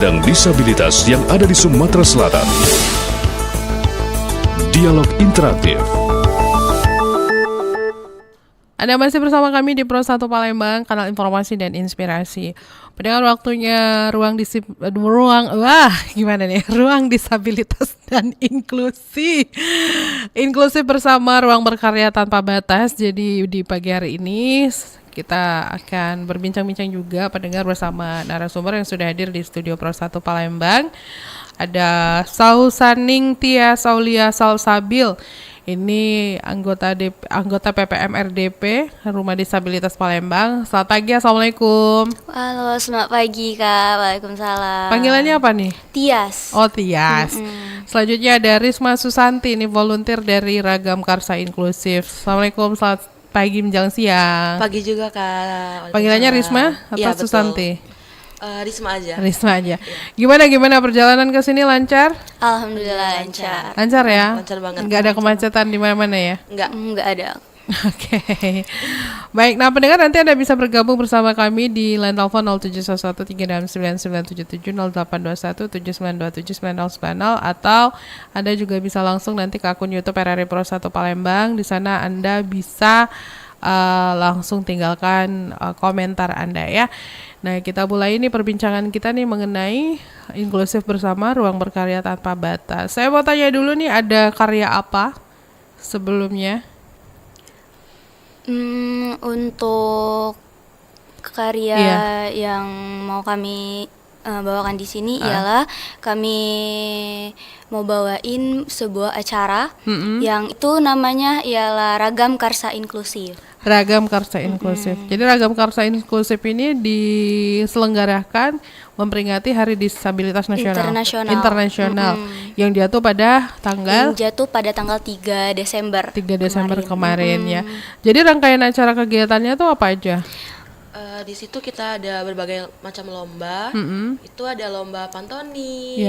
dan disabilitas yang ada di Sumatera Selatan. Dialog interaktif. Anda masih bersama kami di Pro 1 Palembang, kanal informasi dan inspirasi. Pendengar, waktunya ruang disabilitas dan inklusi. Inklusif bersama ruang berkarya tanpa batas. Jadi di pagi hari ini kita akan berbincang-bincang juga pendengar bersama narasumber yang sudah hadir di studio Pro 1 Palembang. Ada Sausaning Tia Saulia Salsabil. Ini anggota PPM RDP Rumah Disabilitas Palembang. Selamat pagi, assalamualaikum. Halo, selamat pagi Kak. Waalaikumsalam. Panggilannya apa nih? Tias. Oh, Tias. Selanjutnya ada Risma Susanti, ini volunteer dari Ragam Karsa Inklusif. Assalamualaikum, selamat pagi menjelang siang. Pagi juga Kak. Panggilannya Risma atau ya, Susanti? Risma aja. Risma aja. Gimana perjalanan ke sini, lancar? Alhamdulillah lancar. Lancar ya? Lancar banget. Enggak ada kemacetan di mana-mana ya? Enggak ada. Oke. Baik, nah pendengar, nanti Anda bisa bergabung bersama kami di line telepon 0711 399977 atau Anda juga bisa langsung nanti ke akun YouTube RRI Pro 1 Palembang. Di sana Anda bisa langsung tinggalkan komentar Anda ya. Nah, kita mulai ini perbincangan kita nih mengenai inklusif bersama ruang berkarya tanpa batas. Saya mau tanya dulu nih, ada karya apa sebelumnya? Untuk karya yang mau kami bawakan di sini ialah kami mau bawain sebuah acara yang itu namanya ialah Ragam Karsa Inklusif. Ragam Karsa Inklusif. Jadi Ragam Karsa Inklusif ini diselenggarakan memperingati Hari Disabilitas Internasional yang jatuh pada tanggal 3 Desember. 3 Desember kemarin ya. Jadi rangkaian acara kegiatannya tuh apa aja? Di situ kita ada berbagai macam lomba. Itu ada lomba pantoni,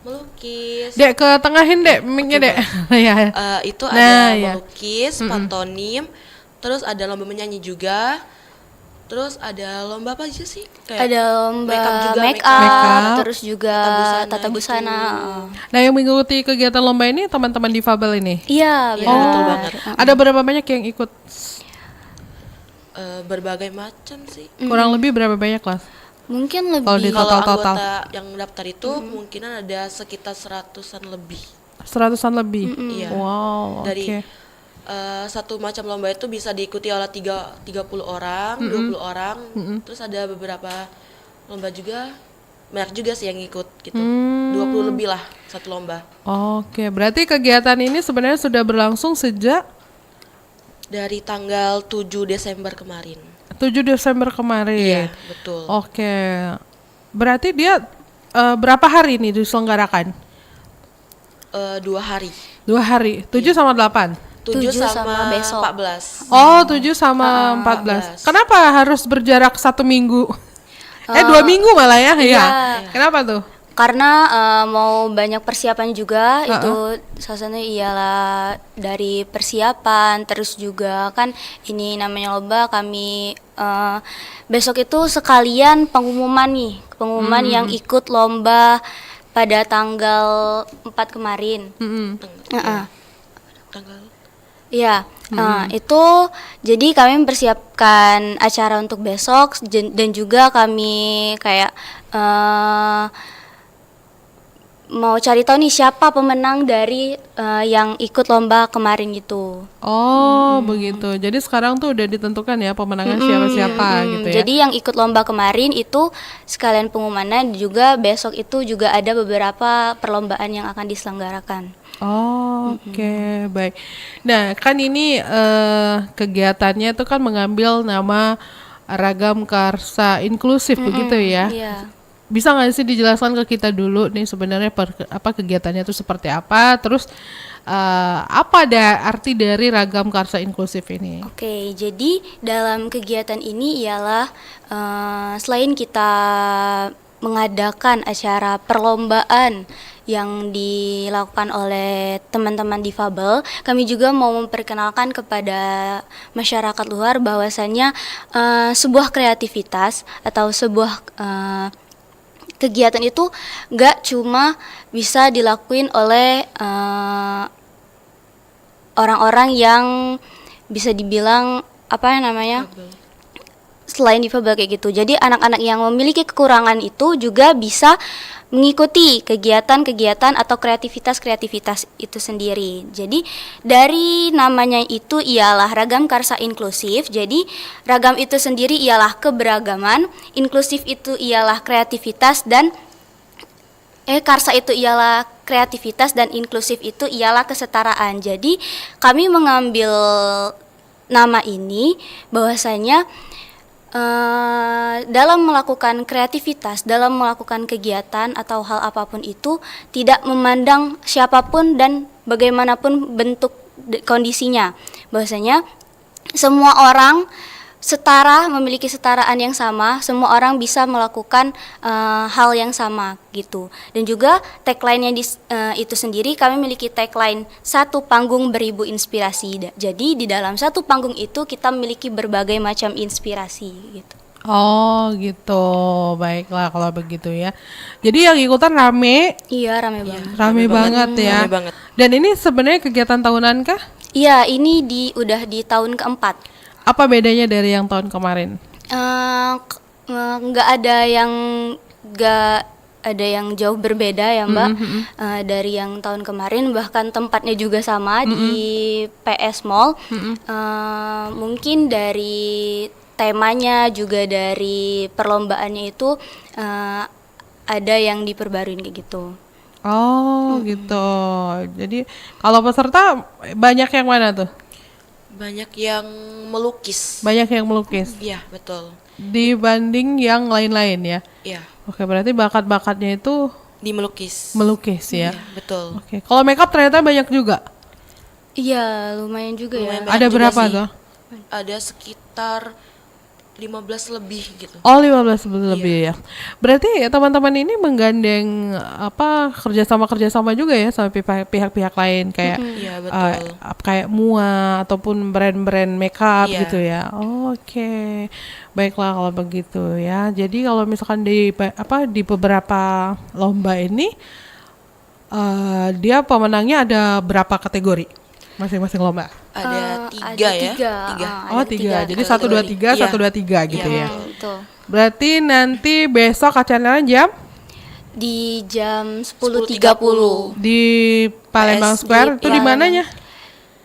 melukis. Dek, ke tengahin Dek, mic-nya Dek. Ya. Itu ada melukis, pantonim, terus ada lomba menyanyi juga. Terus ada lomba apa aja sih? Kayak ada lomba make up, terus juga tata busana. Nah, yang mengikuti kegiatan lomba ini teman-teman difabel ini? Iya, betul banget. Ada berapa banyak yang ikut? Berbagai macam sih. Kurang lebih berapa banyak kelas? Mungkin lebih. Kalau anggota yang daftar itu kemungkinan ada sekitar 100-an lebih. 100-an lebih? Iya. Wow, dari satu macam lomba itu bisa diikuti oleh 30 orang, 20 orang. Terus ada beberapa lomba juga, banyak juga sih yang ikut gitu. 20 lebih lah satu lomba. Oke, berarti kegiatan ini sebenarnya sudah berlangsung sejak dari tanggal 7 Desember kemarin. 7 Desember kemarin. Iya, betul. Oke. Berarti dia berapa hari ini diselenggarakan? 2 hari. 2 hari. 7 sama 8. 7 sama besok. 14. Oh, 7 sama 14. Kenapa harus berjarak 1 minggu? 2 minggu malah ya? Iya. Kenapa tuh? Karena mau banyak persiapan juga, itu salah satunya ialah dari persiapan, terus juga kan ini namanya lomba, kami besok itu sekalian pengumuman yang ikut lomba pada tanggal 4 kemarin. Iya, itu jadi kami mempersiapkan acara untuk besok dan juga kami kayak mau cari tahu nih siapa pemenang dari yang ikut lomba kemarin gitu. Oh, begitu. Jadi sekarang tuh udah ditentukan ya pemenangnya siapa-siapa gitu ya. Jadi yang ikut lomba kemarin itu sekalian pengumumannya, juga besok itu juga ada beberapa perlombaan yang akan diselenggarakan. Oh, oke, baik. Nah, kan ini kegiatannya tuh kan mengambil nama Ragam Karsa Inklusif begitu ya. Iya. Bisa nggak sih dijelaskan ke kita dulu nih sebenarnya kegiatannya itu seperti apa, terus apa arti dari Ragam Karsa Inklusif ini? Oke, jadi dalam kegiatan ini ialah selain kita mengadakan acara perlombaan yang dilakukan oleh teman-teman difabel, kami juga mau memperkenalkan kepada masyarakat luar bahwasannya sebuah kreativitas atau sebuah kegiatan itu nggak cuma bisa dilakuin oleh orang-orang yang bisa dibilang apa namanya selain difabel kayak gitu. Jadi anak-anak yang memiliki kekurangan itu juga bisa mengikuti kegiatan-kegiatan atau kreativitas-kreativitas itu sendiri. Jadi dari namanya itu ialah Ragam Karsa Inklusif. Jadi ragam itu sendiri ialah keberagaman, inklusif itu ialah kreativitas dan Karsa itu ialah kreativitas dan inklusif itu ialah kesetaraan. Jadi kami mengambil nama ini bahwasanya dalam melakukan kreativitas, dalam melakukan kegiatan atau hal apapun itu tidak memandang siapapun dan bagaimanapun bentuk kondisinya. Bahwasanya semua orang setara, memiliki setaraan yang sama, semua orang bisa melakukan hal yang sama gitu. Dan juga tagline-nya itu sendiri, kami memiliki tagline satu panggung beribu inspirasi. Jadi di dalam satu panggung itu kita memiliki berbagai macam inspirasi gitu. Oh gitu, baiklah kalau begitu ya. Jadi yang ikutan rame, Iya, rame banget. rame banget ya. Rame banget. Dan ini sebenarnya kegiatan tahunan kah? Iya, ini udah di tahun keempat. Apa bedanya dari yang tahun kemarin? Nggak ada yang jauh berbeda ya Mbak. Dari yang tahun kemarin, bahkan tempatnya juga sama di PS Mall. Mungkin dari temanya juga dari perlombaannya itu ada yang diperbaruin kayak gitu. Oh gitu. Jadi kalau peserta banyak yang mana tuh? Banyak yang melukis. Banyak yang melukis Iya, betul. dibanding yang lain-lain ya. Iya, Oke, berarti bakat-bakatnya itu di melukis. melukis ya. Iya, betul. Oke, kalau makeup ternyata banyak juga. Iya, lumayan juga Lumayan ya. banyak Ada juga berapa sih. tuh? Ada sekitar 15 lebih gitu. Oh, 15 lebih ya. Berarti teman-teman ini menggandeng kerjasama juga ya sama pihak-pihak lain kayak Iya, betul. kayak MUA ataupun brand-brand makeup Iya. gitu ya. Oke. Baiklah kalau begitu ya. Jadi kalau misalkan di beberapa lomba ini dia pemenangnya ada berapa kategori masing-masing lomba? Ada Ada tiga ya. tiga. Tiga. Ada Oh, tiga. Jadi kategori. 1 2 3, Iya. 1 2 3 gitu Iya, ya. betul. Betul. Berarti nanti besok acaranya jam Di jam 10.30 di Palembang PS Square di itu di mananya?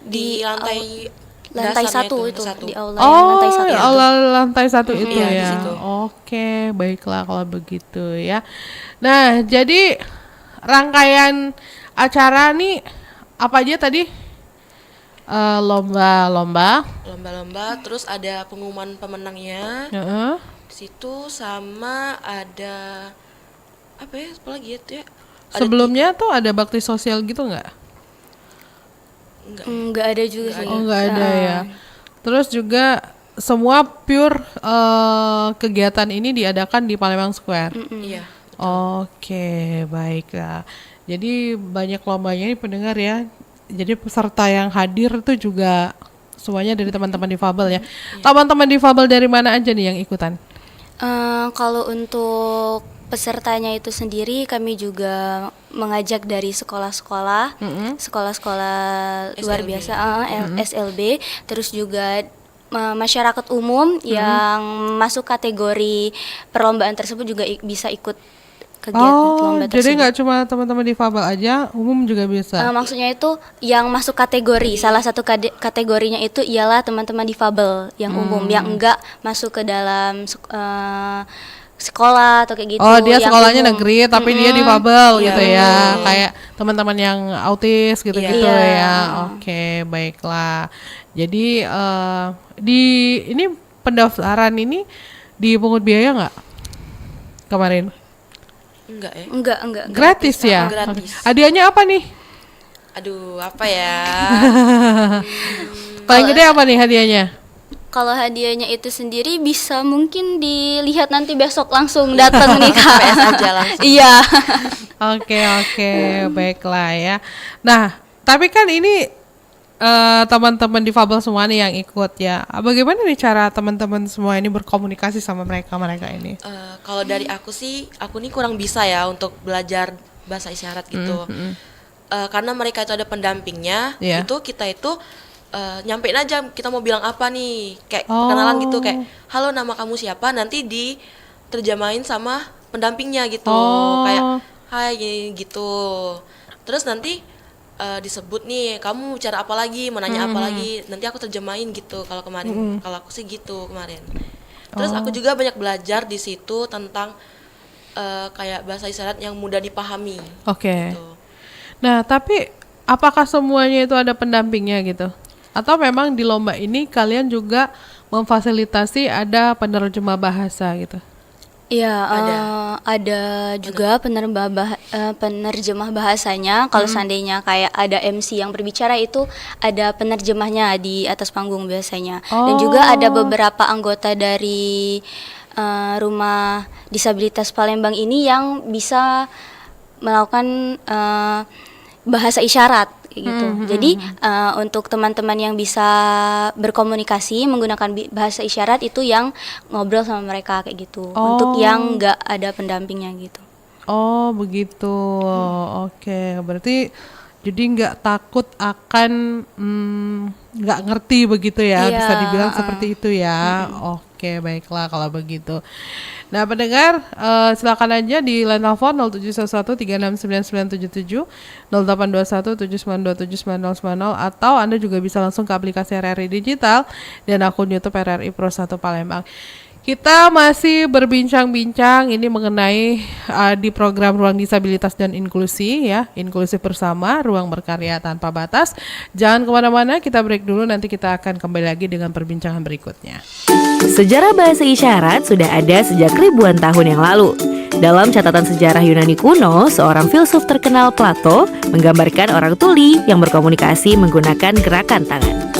Di lantai lantai dasarnya satu itu satu. di aula yang lantai satu. Oh, aula lantai 1 itu Iya, di ya. situ. Oke, baiklah kalau begitu ya. Nah, jadi rangkaian acara nih apa aja tadi? Lomba-lomba. Lomba-lomba, terus ada pengumuman pemenangnya Heeh. di situ, sama ada apa ya? Apa lagi ya? Ada Sebelumnya tuh ada bakti sosial gitu nggak? Enggak ada juga sih. Oh, nggak ada ya. Terus juga semua pure kegiatan ini diadakan di Palembang Square. Iya. Oke, baiklah. Jadi banyak lombanya nih pendengar ya. Jadi peserta yang hadir itu juga semuanya dari teman-teman difabel ya. Teman-teman difabel dari mana aja nih yang ikutan? Kalau untuk pesertanya itu sendiri, kami juga mengajak dari sekolah-sekolah, sekolah-sekolah luar SLB. biasa, SLB, terus juga masyarakat umum yang masuk kategori perlombaan tersebut juga bisa ikut kegiatan lomba Jadi tersebut. nggak cuma teman-teman difabel aja, umum juga bisa. Maksudnya itu yang masuk kategori, salah satu kategorinya itu ialah teman-teman difabel yang umum, yang enggak masuk ke dalam sekolah atau kayak gitu. Oh, dia yang sekolahnya umum. negeri tapi dia difabel Iya, gitu ya. betul. Kayak teman-teman yang autis gitu-gitu Iya. ya. Oke, baiklah. Jadi di ini pendaftaran ini dipungut biaya nggak kemarin? Enggak ya? Enggak. Gratis ya? Gratis. Oke. Hadiahnya apa nih? Aduh, apa ya? Paling gede apa nih hadiahnya? Kalau hadiahnya itu sendiri bisa mungkin dilihat nanti besok langsung datang nih Kak. PS aja langsung. Iya. Oke, baiklah ya. Nah, tapi kan ini teman-teman difabel semua nih yang ikut ya. Bagaimana nih cara teman-teman semua ini berkomunikasi sama mereka ini? Kalau dari aku sih, aku nih kurang bisa ya untuk belajar bahasa isyarat gitu. Karena mereka itu ada pendampingnya, itu kita itu nyampein aja kita mau bilang apa nih, kayak perkenalan gitu, kayak halo nama kamu siapa, nanti diterjemahin sama pendampingnya gitu, kayak hai gitu. Terus nanti disebut nih kamu bicara apa lagi, mau nanya apa lagi, nanti aku terjemahin gitu. Kalau kemarin, kalau aku sih gitu kemarin. Terus aku juga banyak belajar di situ tentang kayak bahasa isyarat yang mudah dipahami. Oke. Gitu. Nah, tapi apakah semuanya itu ada pendampingnya gitu? Atau memang di lomba ini kalian juga memfasilitasi ada penerjemah bahasa gitu? Iya, ada juga penerjemah bahasanya. Kalau seandainya kayak ada MC yang berbicara itu ada penerjemahnya di atas panggung biasanya. Dan juga ada beberapa anggota dari Rumah Disabilitas Palembang ini yang bisa melakukan bahasa isyarat gitu. Jadi untuk teman-teman yang bisa berkomunikasi menggunakan bahasa isyarat itu yang ngobrol sama mereka kayak gitu. Untuk yang nggak ada pendampingnya gitu. Oh begitu. Oke. Berarti jadi nggak takut akan nggak ngerti begitu ya, bisa dibilang seperti itu ya. Oke, baiklah kalau begitu. Nah pendengar, silakan aja di line telepon 0711369977, 082179279090, atau Anda juga bisa langsung ke aplikasi RRI Digital dan akun YouTube RRI Pro 1 Palembang. Kita masih berbincang-bincang ini mengenai di program Ruang Disabilitas dan Inklusi ya, inklusif bersama, ruang berkarya tanpa batas. Jangan kemana-mana, kita break dulu, nanti kita akan kembali lagi dengan perbincangan berikutnya. Sejarah bahasa isyarat sudah ada sejak ribuan tahun yang lalu. Dalam catatan sejarah Yunani kuno, seorang filsuf terkenal Plato menggambarkan orang tuli yang berkomunikasi menggunakan gerakan tangan.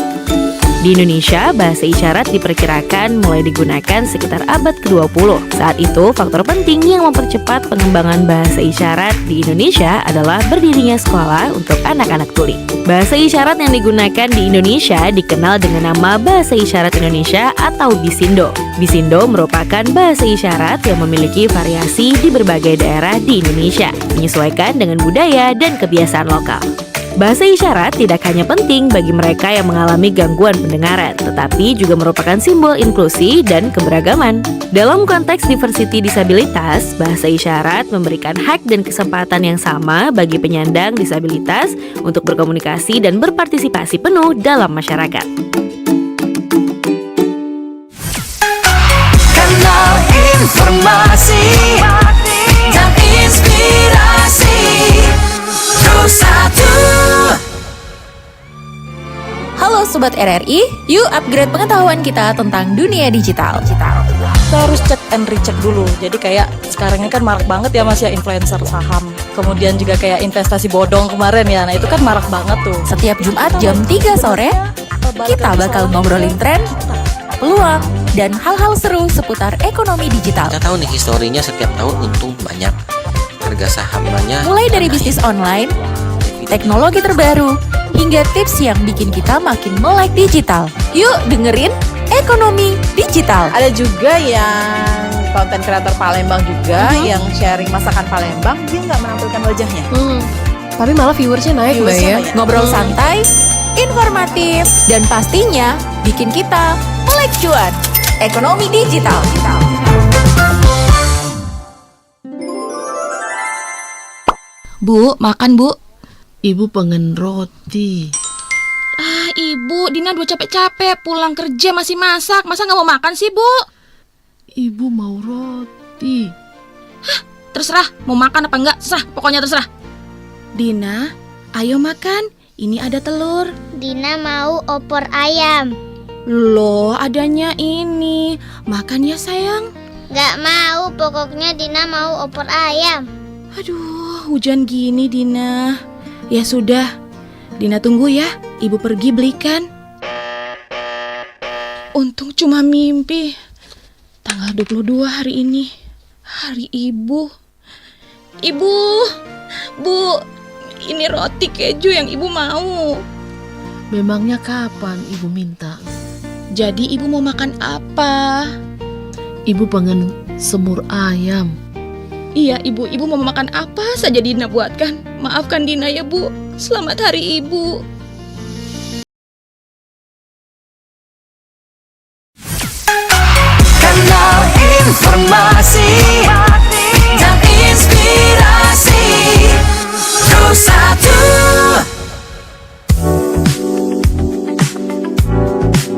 Di Indonesia, bahasa isyarat diperkirakan mulai digunakan sekitar abad ke-20. Saat itu, faktor penting yang mempercepat pengembangan bahasa isyarat di Indonesia adalah berdirinya sekolah untuk anak-anak tuli. Bahasa isyarat yang digunakan di Indonesia dikenal dengan nama Bahasa Isyarat Indonesia atau Bisindo. Bisindo merupakan bahasa isyarat yang memiliki variasi di berbagai daerah di Indonesia, menyesuaikan dengan budaya dan kebiasaan lokal. Bahasa isyarat tidak hanya penting bagi mereka yang mengalami gangguan pendengaran, tetapi juga merupakan simbol inklusi dan keberagaman. Dalam konteks diversity disabilitas, bahasa isyarat memberikan hak dan kesempatan yang sama bagi penyandang disabilitas untuk berkomunikasi dan berpartisipasi penuh dalam masyarakat. Kanal informasi dan inspirasi Pro 1. Halo Sobat RRI, yuk upgrade pengetahuan kita tentang dunia digital. Kita harus cek and recheck dulu. Jadi kayak sekarang ini kan marak banget ya Mas ya, influencer saham. Kemudian juga kayak investasi bodong kemarin ya. Nah itu kan marak banget tuh. Setiap Jumat jam 3 sore, kita bakal ngobrolin tren, peluang, dan hal-hal seru seputar ekonomi digital. Kita tahu nih historinya setiap tahun untung banyak. Harga sahamnya Mulai dari bisnis online, teknologi terbaru, hingga tips yang bikin kita makin melek digital. Yuk dengerin Ekonomi Digital. Ada juga yang konten kreator Palembang juga yang sharing masakan Palembang, dia nggak menampilkan wajahnya. Tapi malah viewersnya naik Mbak ya. Ngobrol santai, informatif, dan pastinya bikin kita melek cuan. Ekonomi Digital. Bu, makan bu. Ibu pengen roti. Ah ibu, Dina udah capek-capek pulang kerja masih masak. Masa gak mau makan sih bu? Ibu mau roti. Hah, terserah, mau makan apa enggak, terserah, pokoknya terserah. Dina, ayo makan, ini ada telur. Dina mau opor ayam. Loh, adanya ini. Makan ya sayang. Gak mau, pokoknya Dina mau opor ayam. Aduh, hujan gini Dina. Ya sudah, Dina tunggu ya, ibu pergi belikan. Untung cuma mimpi. Tanggal 22 hari ini, hari ibu. Ibu, bu, ini roti keju yang ibu mau. Memangnya kapan ibu minta? Jadi ibu mau makan apa? Ibu pengen semur ayam. Iya ibu mau makan apa saja Dina buatkan. Maafkan Dina ya bu. Selamat hari ibu. Kanal informasi dan inspirasi Terus satu.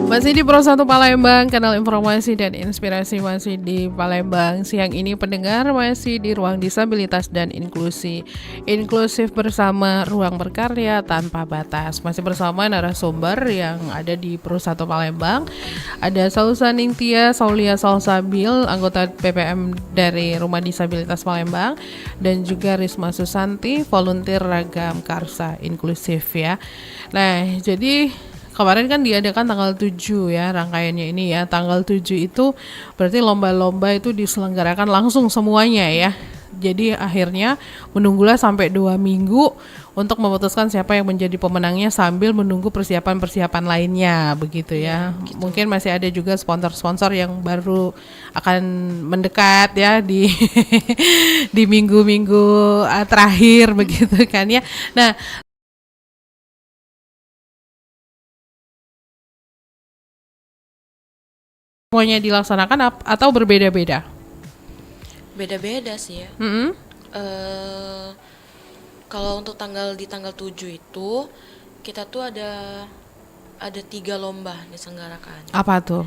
Masih di Pro 1 Palembang, kanal informasi dan inspirasi masih di Palembang. Siang ini pendengar masih di ruang disabilitas dan inklusi. Inklusif bersama ruang berkarya tanpa batas. Masih bersama narasumber yang ada di Pro 1 Palembang. Ada Sausa Ningtia, Saulia Salsabil, anggota PPM dari Rumah Disabilitas Palembang, dan juga Risma Susanti, volunteer ragam Karsa Inklusif ya. Nah, jadi kemarin kan diadakan tanggal 7 ya rangkaiannya ini ya. Tanggal 7 itu berarti lomba-lomba itu diselenggarakan langsung semuanya ya. Jadi akhirnya menunggulah sampai 2 minggu untuk memutuskan siapa yang menjadi pemenangnya sambil menunggu persiapan-persiapan lainnya begitu ya. Gitu. Mungkin masih ada juga sponsor-sponsor yang baru akan mendekat ya di di minggu-minggu terakhir begitu kan ya. Nah, semuanya dilaksanakan atau berbeda-beda? Beda-beda sih ya. Kalau untuk tanggal 7 itu kita tuh ada 3 lomba diselenggarakan. Apa tuh?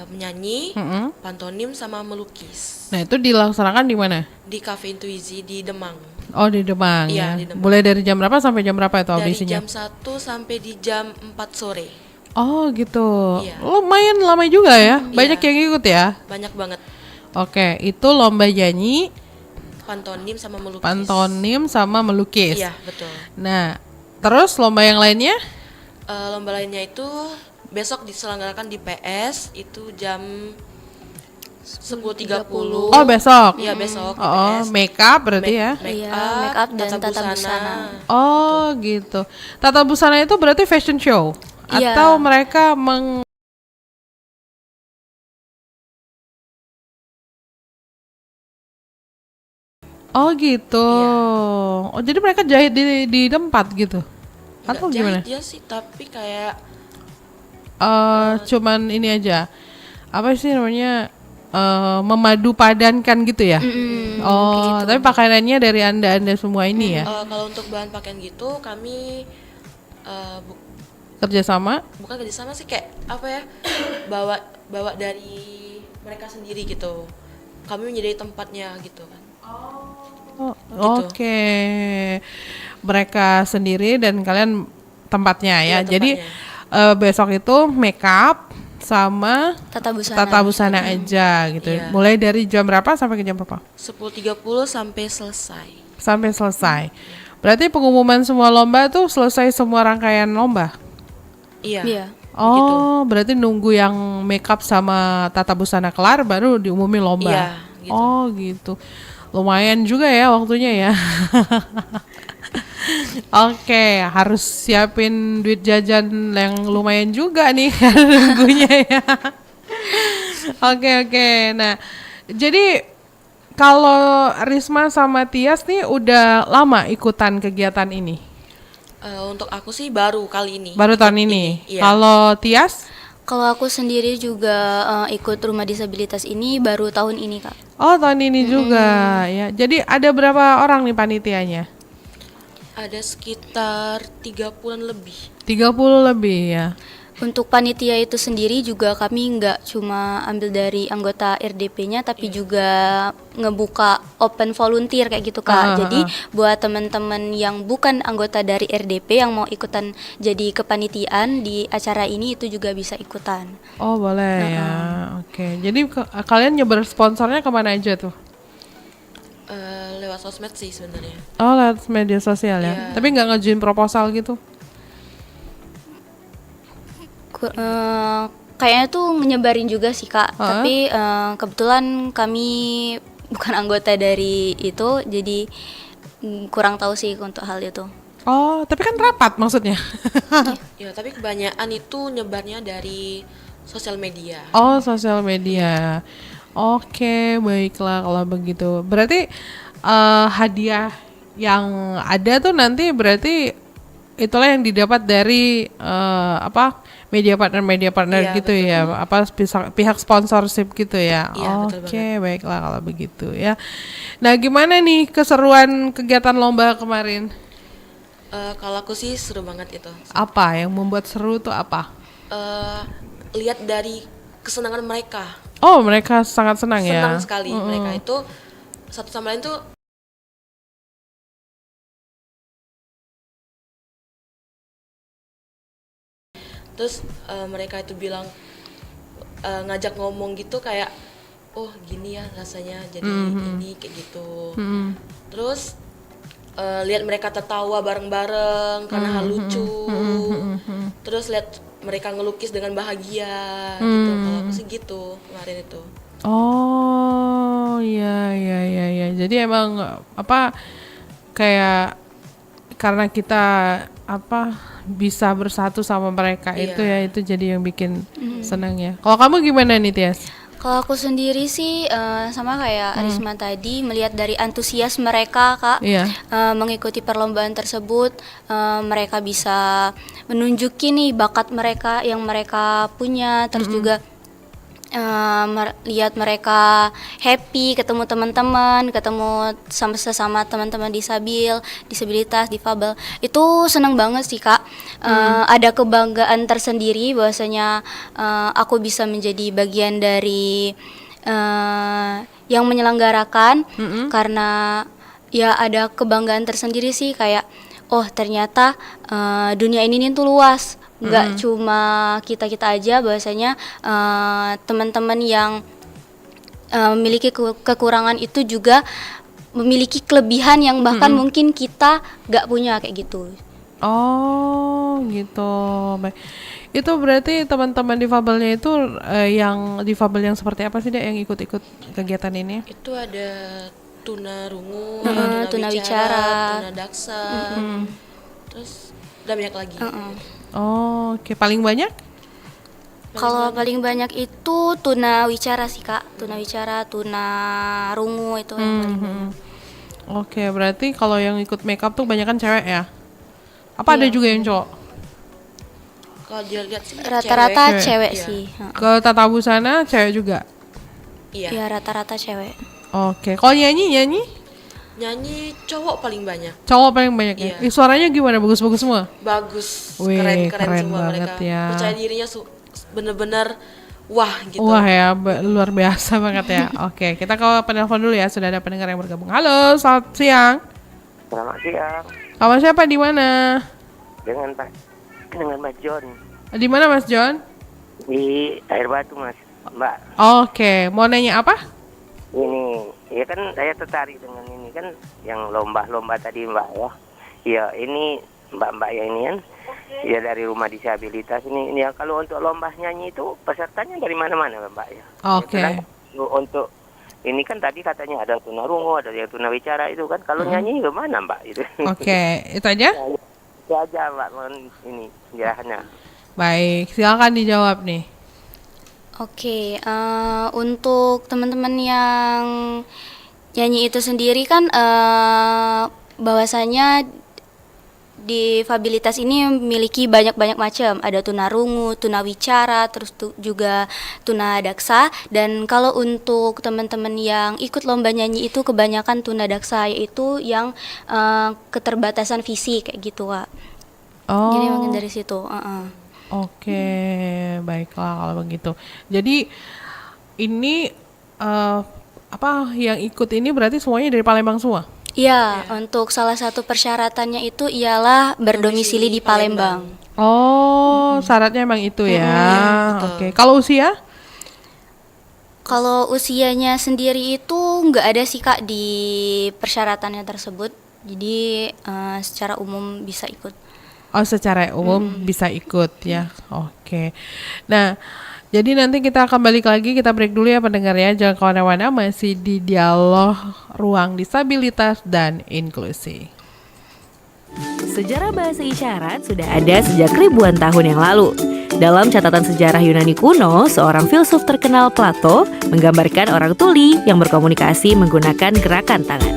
Menyanyi, pantonim sama melukis. Nah itu dilaksanakan di mana? Di Cafe Intuisi di Demang. Oh di Demang Iya, ya. di Demang. Mulai dari jam berapa sampai jam berapa itu audisinya? Dari jam 1 sampai di jam 4 sore. Oh gitu. Iya. Lumayan lama juga ya. Banyak yang ikut ya. Banyak banget. Oke, itu lomba nyanyi, Pantonim sama melukis. pantonim sama melukis. Iya, betul. Nah, terus lomba yang lainnya? Lomba lainnya itu besok diselenggarakan di PS itu jam 10.30. Oh, besok. Iya, besok. di Oh, PS. make up berarti ya. Iya, make up dan tata busana. Oh, gitu. Tata busana itu berarti fashion show Iya. atau mereka Oh gitu. Iya. Oh jadi mereka jahit di tempat gitu? Atau Nggak gimana? jahit ya sih, tapi kayak Cuman ini aja. Apa sih namanya? Memadu padankan gitu ya? Oh, gitu. tapi pakaiannya dari anda semua ini ya? kalau untuk bahan pakaian gitu kami Kerjasama? bukan kerjasama sih, kayak apa ya, bawa dari mereka sendiri gitu. Kami menjadi tempatnya gitu kan. Oh, Gitu. Oke. Mereka sendiri dan kalian tempatnya ya. Iya, Jadi besok itu make up sama Tata busana. aja gitu. Iya. Mulai dari jam berapa sampai ke jam berapa? 10.30 sampai selesai. Sampai selesai. Berarti pengumuman semua lomba tuh selesai semua rangkaian lomba. Iya. Iya. Oh, berarti nunggu yang make up sama tata busana kelar baru diumumin lomba. Iya, gitu. Oh, gitu. Lumayan juga ya waktunya ya. Oke, harus siapin duit jajan yang lumayan juga nih nunggunya ya. Oke. Nah, jadi kalau Risma sama Tias nih udah lama ikutan kegiatan ini? Untuk aku sih baru kali ini. Baru tahun ini. Iya. Kalau Tias? Kalau aku sendiri juga ikut rumah disabilitas ini baru tahun ini, Kak. Oh, tahun ini juga ya. Jadi ada berapa orang nih panitianya? Ada sekitar 30-an lebih. 30 lebih ya. Untuk panitia itu sendiri juga kami nggak cuma ambil dari anggota RDP-nya tapi juga ngebuka open volunteer kayak gitu, Kak. Jadi buat teman-teman yang bukan anggota dari RDP yang mau ikutan jadi kepanitiaan di acara ini itu juga bisa ikutan. Oh, boleh ya. Oke. Jadi kalian nyebar sponsornya kemana aja tuh? Lewat sosmed sih sebenarnya. Oh, lewat media sosial ya. Iya. Tapi nggak ngajuin proposal gitu? Kayaknya tuh nyebarin juga sih, Kak. Tapi kebetulan kami bukan anggota dari itu, jadi kurang tahu sih untuk hal itu. Oh, tapi kan rapat maksudnya. Ya, tapi kebanyakan itu nyebarnya dari sosial media. Oh, sosial media. Oke, baiklah kalau begitu. Berarti hadiah yang ada tuh nanti berarti itulah yang didapat dari media partner Iya, gitu betul. ya, pihak sponsorship gitu ya. Iya, betul Oke, baiklah kalau begitu ya. Nah, gimana nih keseruan kegiatan lomba kemarin? Kalau aku sih seru banget itu. Apa yang membuat seru tuh apa? Lihat dari kesenangan mereka. Oh, mereka sangat senang ya. Senang sekali mereka itu satu sama lain tuh. Terus mereka itu bilang ngajak ngomong gitu kayak, oh gini ya rasanya jadi ini kayak gitu. Terus lihat mereka tertawa bareng-bareng karena hal lucu. Terus lihat mereka ngelukis dengan bahagia gitu. Kalau aku sih gitu kemarin itu. Oh, ya. Jadi emang kayak karena kita bisa bersatu sama mereka itu ya, itu jadi yang bikin senang ya. Kalau kamu gimana nih, Tias? Kalau aku sendiri sih sama kayak Risma tadi, melihat dari antusias mereka, Kak, mengikuti perlombaan tersebut, mereka bisa menunjukin nih bakat mereka yang mereka punya, terus juga lihat mereka happy, ketemu teman-teman, ketemu sesama teman-teman disabilitas, difabel, itu senang banget sih, Kak. Ada kebanggaan tersendiri bahwasanya aku bisa menjadi bagian dari yang menyelenggarakan, karena ya ada kebanggaan tersendiri sih, kayak oh ternyata dunia ini tuh luas. Nggak cuma kita aja, bahwasanya teman-teman yang memiliki kekurangan itu juga memiliki kelebihan yang bahkan mungkin kita nggak punya kayak gitu. Oh gitu. Baik. Itu berarti teman-teman difabelnya itu yang difabel yang seperti apa sih, Dek, yang ikut-ikut kegiatan ini? Itu ada tunarungu, tunawicara, tunadaksa, terus ada banyak lagi. Oh, oke. Paling banyak? Kalau paling banyak itu tunawicara sih, Kak. Tunawicara, tunarungu itu yang paling banyak. Oke, berarti kalau yang ikut makeup tuh banyakan cewek ya? Apa ada juga yang cowok? Kalau dilihat sih rata-rata cewek iya. sih. Ke tata busana cewek juga? Iya. Ya rata-rata cewek. Oke. Kalau nyanyi? Nyanyi cowok paling banyak. Cowok paling banyak ya? Suaranya gimana? Bagus-bagus semua? Bagus, Wih, keren semua banget mereka. ya. Percaya dirinya bener-bener wah gitu. Wah ya, luar biasa banget ya. Oke, kita ke penelpon dulu ya. Sudah ada pendengar yang bergabung. Halo, selamat siang. Selamat siang. Sama siapa, di mana? Dengan Mas John. Di mana Mas John? Di Air Batu, Mas, Mbak. Oke, mau nanya apa? Ini, ya kan saya tertarik dengan ini kan yang lomba-lomba tadi, Mbak ya. Iya, ini Mbak ya ini kan. Ya dari rumah disabilitas ini ya, kalau untuk lomba nyanyi itu pesertanya dari mana-mana, Mbak ya. Oke. Untuk ini kan tadi katanya ada tunarungu, ada yang tunawicara itu kan. Kalau nyanyi gimana, Mbak itu? Oke, itu aja? Itu aja, Mbak, ini penjelasannya. Baik, silakan dijawab nih. Oke, untuk teman-teman yang nyanyi itu sendiri kan bahwasanya difabilitas ini memiliki banyak macam. Ada tunarungu, tunawicara, terus juga tunadaksa. Dan kalau untuk teman-teman yang ikut lomba nyanyi itu kebanyakan tunadaksa, yaitu yang keterbatasan fisik kayak gitu, Kak. Oh. Jadi mungkin dari situ. Oke, baiklah kalau begitu. Jadi ini yang ikut ini berarti semuanya dari Palembang semua? Iya, untuk salah satu persyaratannya itu ialah berdomisili di Palembang. Oh, syaratnya emang itu ya. Oke, kalau usia? Kalau usianya sendiri itu nggak ada sih, Kak, di persyaratannya tersebut. Jadi secara umum bisa ikut. Oh, secara umum bisa ikut ya. Oke. Nah, jadi nanti kita akan balik lagi, kita break dulu ya pendengar ya. Jangan kemana-mana, masih di Dialog Ruang Disabilitas dan Inklusi. Sejarah bahasa isyarat sudah ada sejak ribuan tahun yang lalu. Dalam catatan sejarah Yunani kuno, seorang filsuf terkenal Plato menggambarkan orang tuli yang berkomunikasi menggunakan gerakan tangan.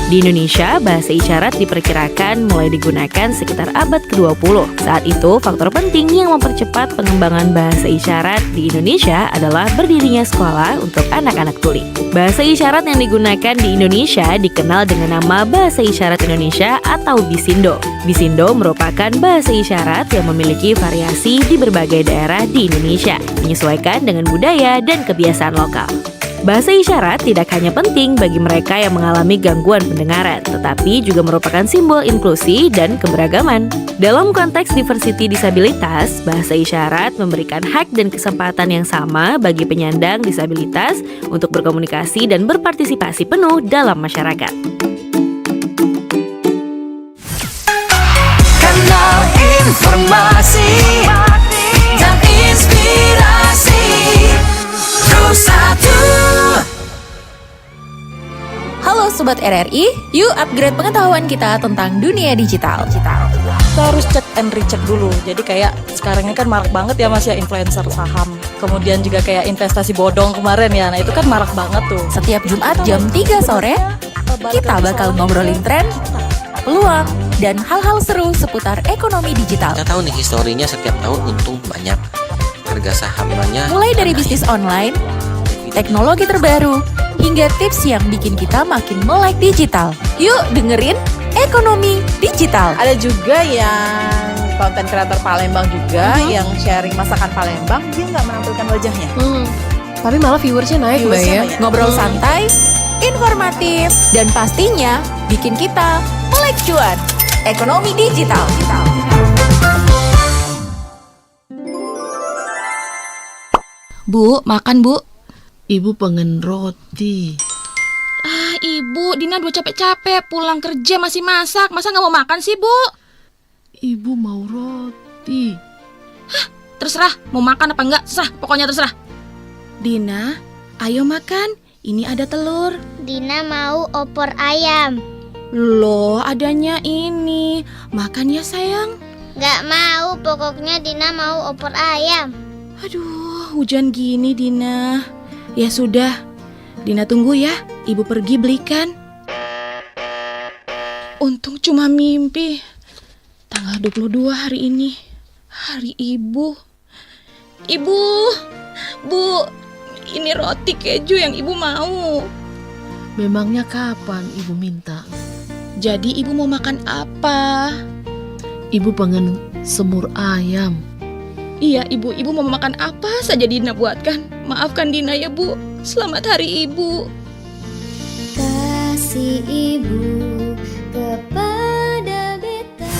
Di Indonesia, bahasa isyarat diperkirakan mulai digunakan sekitar abad ke-20. Saat itu, faktor penting yang mempercepat pengembangan bahasa isyarat di Indonesia adalah berdirinya sekolah untuk anak-anak tuli. Bahasa isyarat yang digunakan di Indonesia dikenal dengan nama Bahasa Isyarat Indonesia atau Bisindo. Bisindo merupakan bahasa isyarat yang memiliki variasi di berbagai daerah di Indonesia, menyesuaikan dengan budaya dan kebiasaan lokal. Bahasa isyarat tidak hanya penting bagi mereka yang mengalami gangguan pendengaran, tetapi juga merupakan simbol inklusi dan keberagaman. Dalam konteks diversity disabilitas, bahasa isyarat memberikan hak dan kesempatan yang sama bagi penyandang disabilitas untuk berkomunikasi dan berpartisipasi penuh dalam masyarakat. Kanal informasi dan inspirasi Satu. Halo Sobat RRI, yuk upgrade pengetahuan kita tentang dunia digital. Kita harus cek and recheck dulu. Jadi kayak sekarang ini kan marak banget ya Mas ya influencer saham. Kemudian juga kayak investasi bodong kemarin ya. Nah itu kan marak banget tuh. Setiap Jumat jam 3 sore, kita bakal ngobrolin tren, peluang, dan hal-hal seru seputar ekonomi digital. Kita tahu nih historinya setiap tahun untung banyak. Harga sahamnya Mulai dari bisnis online, teknologi terbaru, hingga tips yang bikin kita makin melek digital. Yuk dengerin Ekonomi Digital. Ada juga yang konten kreator Palembang juga yang sharing masakan Palembang, dia nggak menampilkan wajahnya. Tapi malah viewersnya naik Mbak ya. Ngobrol santai, informatif, dan pastinya bikin kita melek cuan. Ekonomi Digital. Bu, makan bu. Ibu pengen roti. Ah ibu, Dina udah capek-capek pulang kerja masih masak. Masa gak mau makan sih bu? Ibu mau roti. Hah, terserah, mau makan apa enggak, terserah, pokoknya terserah. Dina, ayo makan, ini ada telur. Dina mau opor ayam. Loh, adanya ini. Makan ya sayang. Gak mau, pokoknya Dina mau opor ayam. Aduh, hujan gini Dina. Ya sudah, Dina tunggu ya, ibu pergi belikan. Untung cuma mimpi. Tanggal 22 hari ini, hari ibu. Ibu, bu, ini roti keju yang ibu mau. Memangnya kapan ibu minta? Jadi ibu mau makan apa? Ibu pengen semur ayam. Iya ibu mau makan apa saja Dina buatkan. Maafkan Dina ya bu. Selamat hari ibu. Kasih ibu kepada beta.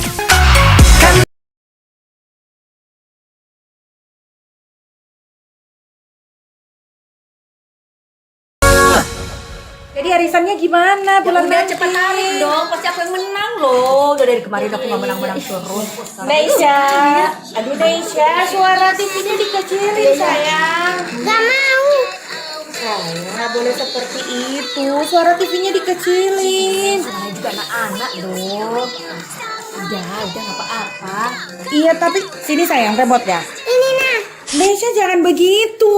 Jadi arisannya gimana bulan Udah cepat tarik dong, pasti aku yang menang loh. Udah dari kemarin aku nggak menang-menang terus. Neisha, aduh Neisha, suara TV-nya dikecilin sayang. Gak mau. Sayang, nggak boleh seperti itu. Suara TV-nya dikecilin. Saya juga anak-anak loh. Udah nggak apa-apa. Iya tapi sini sayang remote-nya. Ini nah. Neisha jangan begitu.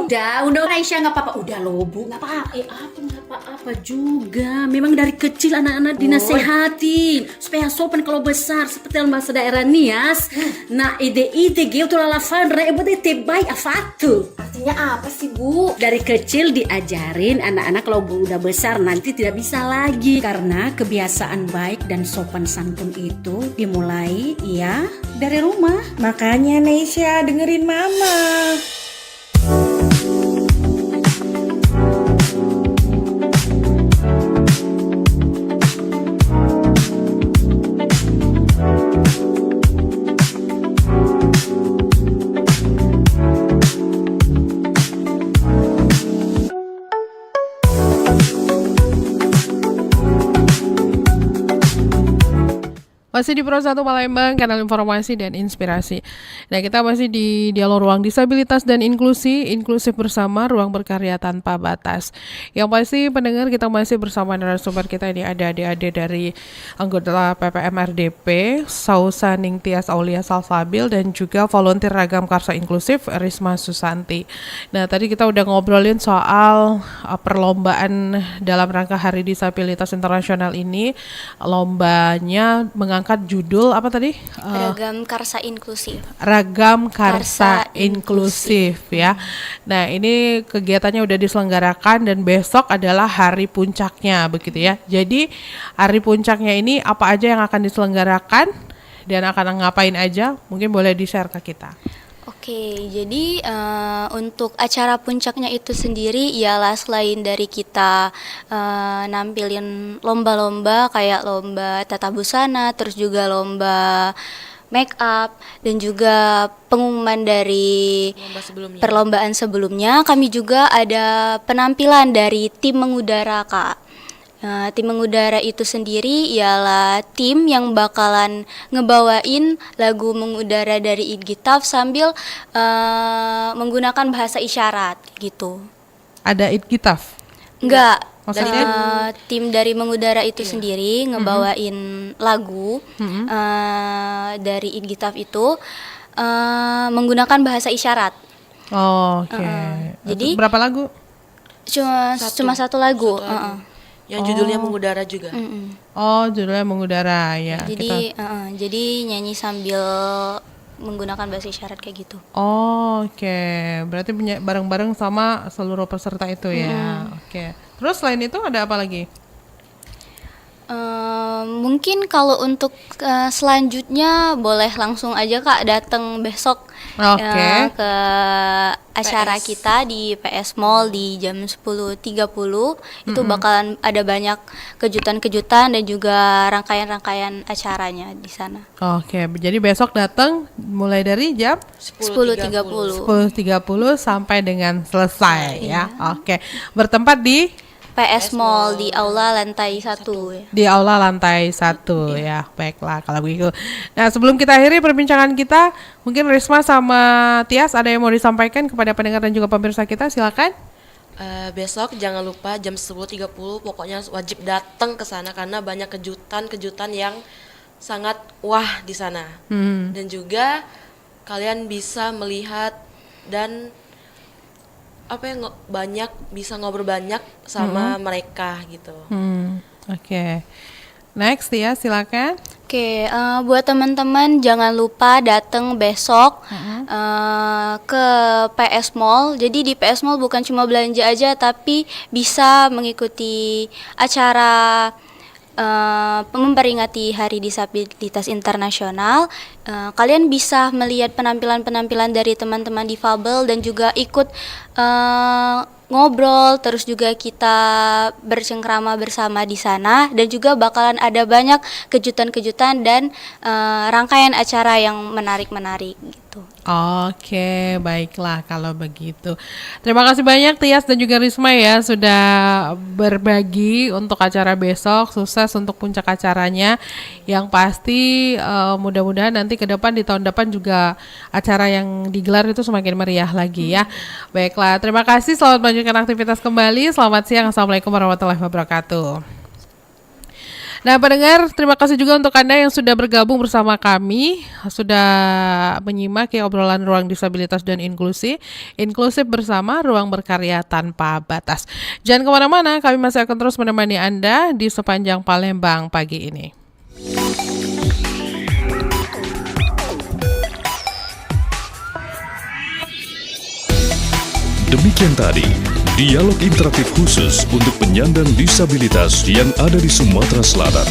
Udah Aisyah nggak apa-apa. Udah loh bu, nggak apa-apa. Nggak apa-apa juga. Memang dari kecil anak-anak dinasehatin supaya sopan kalau besar seperti dalam bahasa daerah Nias. Nah ide-ide gitu lalafan reba deh tebai afatu. Artinya apa sih bu? Dari kecil diajarin anak-anak kalau udah besar nanti tidak bisa lagi karena kebiasaan baik dan sopan santun itu dimulai ya dari rumah. Makanya Neisha dengerin mama. Masih di Pro 1 Palembang, kanal informasi dan inspirasi. Nah, kita masih di dialog ruang disabilitas dan inklusif bersama, ruang berkarya tanpa batas. Yang pasti pendengar, kita masih bersama narasumber kita ini, ada adik-adik dari anggota PPM RDP, Sausa Ningtyas Aulia Salsabil, dan juga volunteer ragam Karsa Inklusif Risma Susanti. Nah, tadi kita udah ngobrolin soal perlombaan dalam rangka Hari Disabilitas Internasional ini. Lombanya mengangkat judul apa tadi? Ragam Karsa Inklusif. Ragam Karsa Inklusif ya. Nah, ini kegiatannya udah diselenggarakan dan besok adalah hari puncaknya begitu ya. Jadi hari puncaknya ini apa aja yang akan diselenggarakan dan akan ngapain aja? Mungkin boleh di-share ke kita. Oke, jadi untuk acara puncaknya itu sendiri ialah selain dari kita nampilin lomba-lomba kayak lomba tata busana, terus juga lomba make up, dan juga pengumuman dari perlombaan sebelumnya, kami juga ada penampilan dari tim mengudara, Kak. Tim mengudara itu sendiri ialah tim yang bakalan ngebawain lagu mengudara dari Idgitaf sambil menggunakan bahasa isyarat gitu. Ada Idgitaf? Enggak. Maksudnya? Tim dari mengudara itu sendiri ngebawain lagu dari Idgitaf itu menggunakan bahasa isyarat. Oh, oke. Jadi berapa lagu? Cuma satu lagu. Yang judulnya mengudara juga. Oh, judulnya mengudara ya. Jadi jadi nyanyi sambil menggunakan bahasa isyarat kayak gitu. Oh, oke. Berarti bareng-bareng sama seluruh peserta itu ya. Oke. Terus selain itu ada apa lagi? Mungkin kalau untuk selanjutnya boleh langsung aja Kak datang besok ke acara kita di PS Mall di jam 10.30. Itu bakalan ada banyak kejutan-kejutan dan juga rangkaian-rangkaian acaranya di sana. Oke, jadi besok datang mulai dari jam 10.30 sampai dengan selesai ya. Oke. Bertempat di PS Mall di aula lantai 1 ya. Di aula lantai 1 ya. Baiklah kalau begitu. Nah, sebelum kita akhiri perbincangan kita, mungkin Risma sama Tias ada yang mau disampaikan kepada pendengar dan juga pemirsa kita, silakan. Besok jangan lupa jam 10.30 pokoknya wajib datang ke sana karena banyak kejutan-kejutan yang sangat wah di sana. Dan juga kalian bisa melihat dan bisa ngobrol banyak sama mereka gitu. Oke. Next ya, silakan. Oke, buat teman-teman jangan lupa datang besok ke PS Mall. Jadi di PS Mall bukan cuma belanja aja, tapi bisa mengikuti acara memperingati Hari Disabilitas Internasional. Kalian bisa melihat penampilan-penampilan dari teman-teman difabel dan juga ikut ngobrol, terus juga kita bercengkrama bersama di sana, dan juga bakalan ada banyak kejutan-kejutan dan rangkaian acara yang menarik-menarik gitu. Oke, baiklah kalau begitu. Terima kasih banyak Tias dan juga Risma ya sudah berbagi untuk acara besok. Sukses untuk puncak acaranya. Yang pasti mudah-mudahan nanti ke depan di tahun depan juga acara yang digelar itu semakin meriah lagi ya. Baiklah, terima kasih. Selamat melanjutkan aktivitas kembali. Selamat siang. Assalamualaikum warahmatullahi wabarakatuh. Nah, pendengar, terima kasih juga untuk Anda yang sudah bergabung bersama kami, sudah menyimak ya obrolan ruang disabilitas dan inklusif bersama, ruang berkarya tanpa batas. Jangan kemana-mana, kami masih akan terus menemani Anda di sepanjang Palembang pagi ini. Demikian tadi dialog interaktif khusus untuk penyandang disabilitas yang ada di Sumatera Selatan.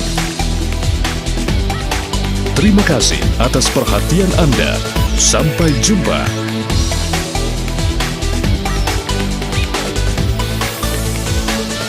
Terima kasih atas perhatian Anda. Sampai jumpa.